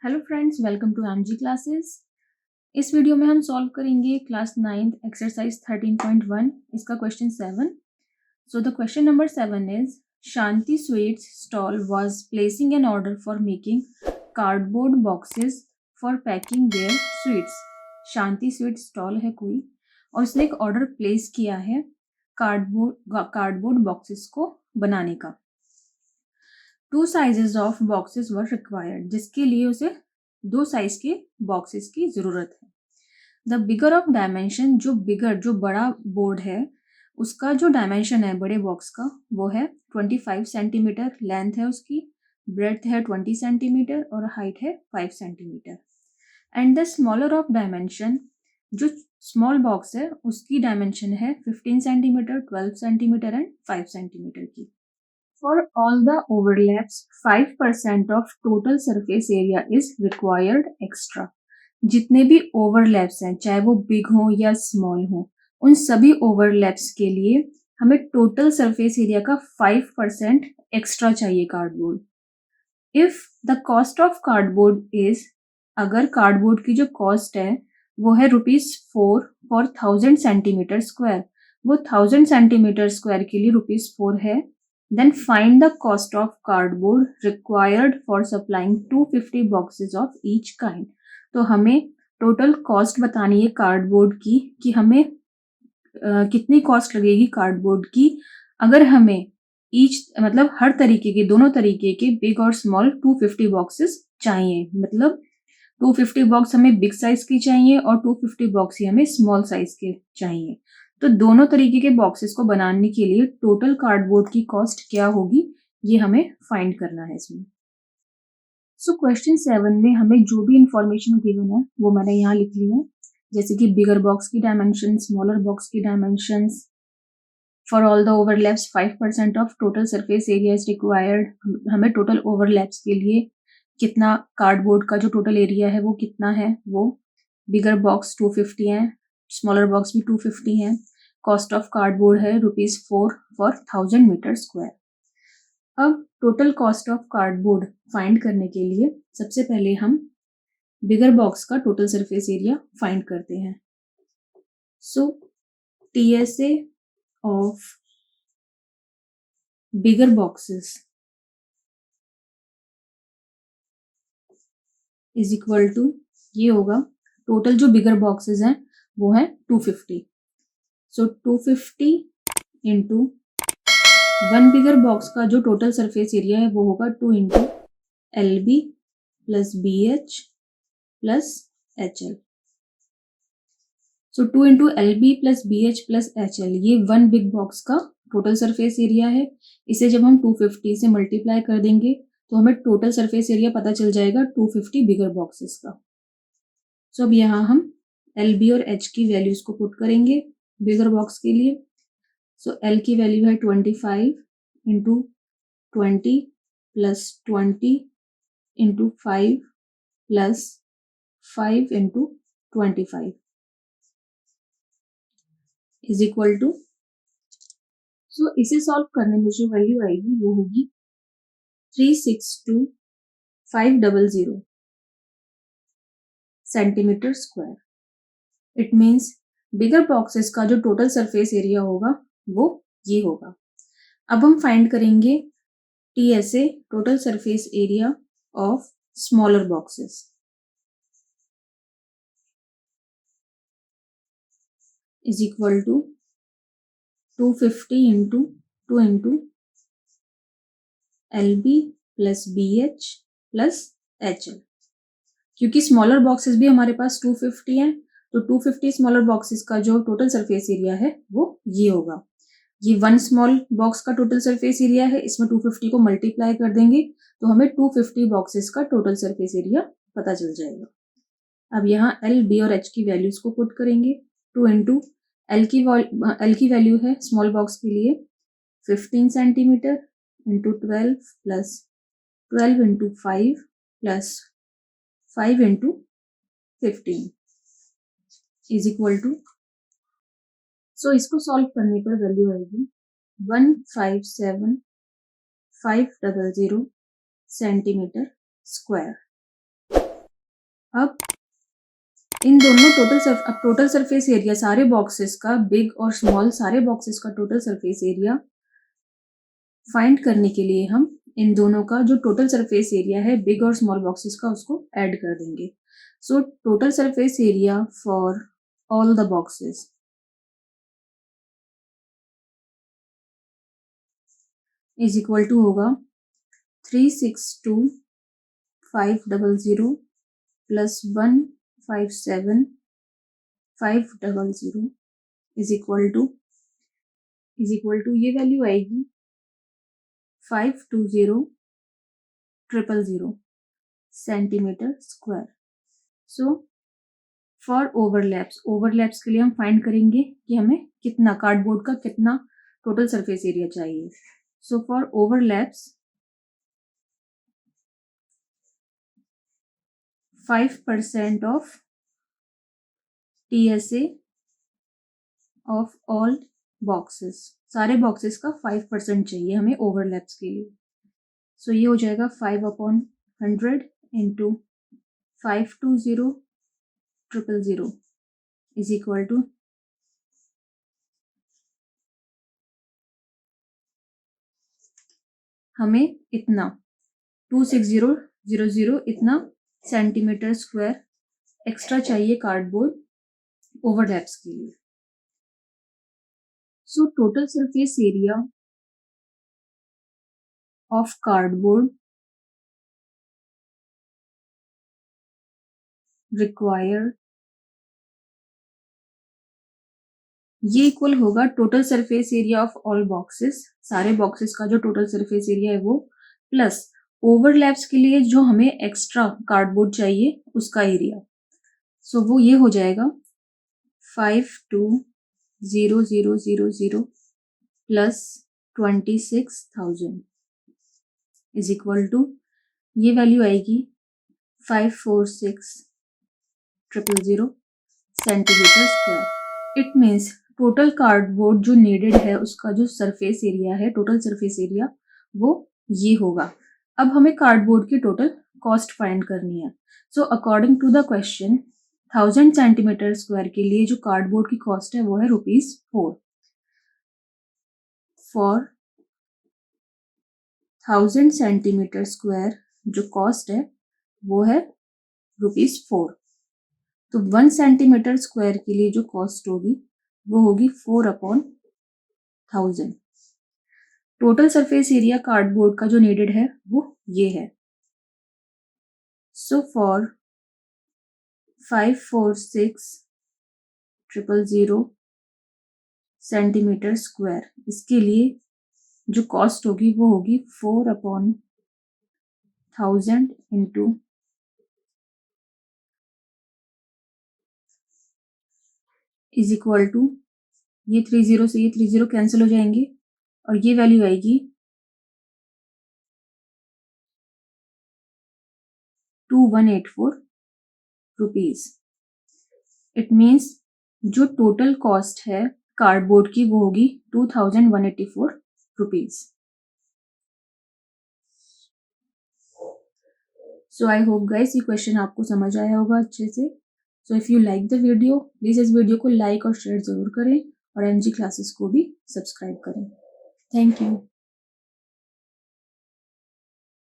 Hello friends, welcome to MG classes. इस video में हम सॉल्व करेंगे क्लास 9th एक्सरसाइज 13.1 इसका question 7। So the question number 7 is Shanti sweets stall was placing an order for making cardboard boxes for packing their sweets. Shanti sweet stall है कोई और उसने एक ऑर्डर प्लेस किया है कार्डबोर्ड बॉक्सेस को बनाने का। 2 sizes of boxes were required, जिसके लिए उसे 2 साइज के बॉक्सेस की जरूरत है। द बिगर ऑफ डायमेंशन, जो बड़ा बोर्ड है उसका जो डायमेंशन है बड़े बॉक्स का वो है 25 सेंटीमीटर, लेंथ है उसकी, ब्रेड्थ है 20 सेंटीमीटर और हाइट है 5 centimetre. And the smaller of dimension, जो स्मॉल बॉक्स है उसकी डायमेंशन है 15 सेंटीमीटर, 12 सेंटीमीटर एंड 5 सेंटीमीटर की। For all the overlaps, 5% of total surface area is required extra. जितने भी ओवरलैप्स हैं, चाहे वो बिग हो या स्मॉल हो, उन सभी ओवरलैप्स के लिए हमें टोटल सरफेस एरिया का 5% एक्स्ट्रा चाहिए cardboard. If the cost of cardboard is, अगर कार्डबोर्ड की जो कॉस्ट है वो है ₹4 फॉर 1000 सेंटीमीटर स्क्वायर, वो 1000 सेंटीमीटर स्क्वायर के लिए ₹4 है, then find the cost of cardboard required for supplying 250 boxes of each kind. तो हमें टोटल कॉस्ट बतानी है कार्डबोर्ड की कि हमें कितनी कॉस्ट लगेगी कार्डबोर्ड की अगर हमें मतलब हर तरीके के, दोनों तरीके के बिग और स्मॉल 250 बॉक्सेस चाहिए। मतलब 250 बॉक्स हमें बिग साइज की चाहिए और 250 बॉक्स ही हमें स्मॉल साइज के चाहिए। तो दोनों तरीके के बॉक्सेस को बनाने के लिए टोटल कार्डबोर्ड की कॉस्ट क्या होगी ये हमें फाइंड करना है इसमें। सो क्वेश्चन 7 में हमें जो भी इंफॉर्मेशन गिवन है वो मैंने यहाँ लिख ली है, जैसे कि बिगर बॉक्स की डायमेंशन, स्मॉलर बॉक्स की dimension. For all the overlaps 5% of total surface area is required, हमें टोटल ओवरलैप्स के लिए कितना कार्डबोर्ड का जो टोटल एरिया है वो कितना है, वो बिगर बॉक्स 250 है, स्मॉलर बॉक्स भी 250 है। कॉस्ट ऑफ कार्डबोर्ड है ₹4 फॉर 1000 मीटर स्क्वायर। अब total cost of cardboard find करने के लिए सबसे पहले हम बिगर बॉक्स का टोटल सरफेस एरिया फाइंड करते हैं। So TSA of bigger boxes is equal to, ये होगा टोटल जो बिगर बॉक्सेस हैं वो है 250। सो 250 इंटू 1 बिगर बॉक्स का जो टोटल सरफेस एरिया है वो होगा 2 into LB plus BH plus HL। सो 2 into LB plus BH plus HL, ये 1 बिग बॉक्स का टोटल सरफेस एरिया है। इसे जब हम 250 से मल्टीप्लाई कर देंगे तो हमें टोटल सरफेस एरिया पता चल जाएगा 250 बिगर बॉक्सेस का। सो अब यहाँ हम LB और H की वैल्यूज को पुट करेंगे बिगर बॉक्स के लिए। सो L की वैल्यू है 25 into 20 plus 20 into 5 plus 5 into 25 is equal to, so इसे सॉल्व करने में जो वैल्यू आएगी वो होगी 362,500 centimetre square. It means bigger boxes का जो टोटल सरफेस एरिया होगा वो ये होगा। अब हम फाइंड करेंगे TSA, total surface area of smaller boxes. Is equal to 250 into 2 into LB plus BH plus HL। क्योंकि स्मॉलर बॉक्सेस भी हमारे पास 250 हैं तो 250 स्मॉलर बॉक्सेस का जो टोटल सरफेस एरिया है वो ये होगा। ये 1 स्मॉल बॉक्स का टोटल सरफेस एरिया है, इसमें 250 को मल्टीप्लाई कर देंगे तो हमें 250 बॉक्सेस का टोटल सरफेस एरिया पता चल जाएगा। अब यहाँ L, B और H की वैल्यूज को पुट करेंगे। 2 इंटू L की वैल्यू है स्मॉल बॉक्स के लिए 15 centimetre into 12 plus 12 into 5 plus 5 into 15 is equal to, so इसको सॉल्व करने पर वैल्यू आएगी 157,500 सेंटीमीटर स्क्वायर। अब इन दोनों टोटल सरफेस एरिया सारे बॉक्सेस का, बिग और स्मॉल सारे बॉक्सेस का टोटल सरफेस एरिया फाइंड करने के लिए हम इन दोनों का जो टोटल सरफेस एरिया है बिग और स्मॉल बॉक्सेस का उसको ऐड कर देंगे. So total surface area for all the boxes is equal to होगा 362,500 प्लस 157,500 इज इक्वल टू ये वैल्यू आएगी 520,000 centimetre square. So for overlaps के लिए हम फाइंड करेंगे कि हमें कितना कार्डबोर्ड का कितना टोटल सरफेस एरिया चाहिए. सो for overlaps 5% of TSA of all boxes, सारे बॉक्सेस का 5% चाहिए हमें ओवरलैप्स के लिए. सो ये हो जाएगा 5/100 इंटू 520,000 इज इक्वल टू हमें इतना 26000 इतना सेंटीमीटर स्क्वायर एक्स्ट्रा चाहिए कार्डबोर्ड ओवरलैप्स के लिए. सो total surface area of cardboard required ये इक्वल होगा total surface area of all boxes, सारे बॉक्सेस का जो टोटल सरफेस एरिया है वो, प्लस ओवरलैप्स के लिए जो हमें एक्स्ट्रा कार्डबोर्ड चाहिए उसका एरिया. सो वो ये हो जाएगा 520,000 प्लस 26,000 इज इक्वल टू ये वैल्यू आएगी 546,000 centimetre square. It means total cardboard जो नीडेड है उसका जो सरफेस एरिया है, टोटल सरफेस एरिया, वो ये होगा. अब हमें कार्डबोर्ड की टोटल कॉस्ट फाइंड करनी है. So according to the question 1000 centimetre square के लिए जो कार्डबोर्ड की कॉस्ट है वो है ₹4. फॉर 1000 सेंटीमीटर स्क्वायर जो कॉस्ट है वो है ₹4. तो 1 सेंटीमीटर स्क्वायर के लिए जो कॉस्ट होगी वो होगी 4/1000. टोटल सरफेस एरिया कार्डबोर्ड का जो नीडेड है वो ये है. सो फॉर 546,000 सेंटीमीटर स्क्वायर इसके लिए जो कॉस्ट होगी वो होगी 4/1000 इंटू इज इक्वल टू ये 30 से ये 30 कैंसिल हो जाएंगे और ये वैल्यू आएगी 2184 रुपीज. इट मीन्स जो टोटल कॉस्ट है कार्डबोर्ड की वो होगी 2184 rupees. So I hope guys ये क्वेश्चन आपको समझ आया होगा अच्छे से. So if you like the video please इस वीडियो को लाइक और शेयर ज़रूर करें और MG क्लासेस को भी सब्सक्राइब करें. Thank you.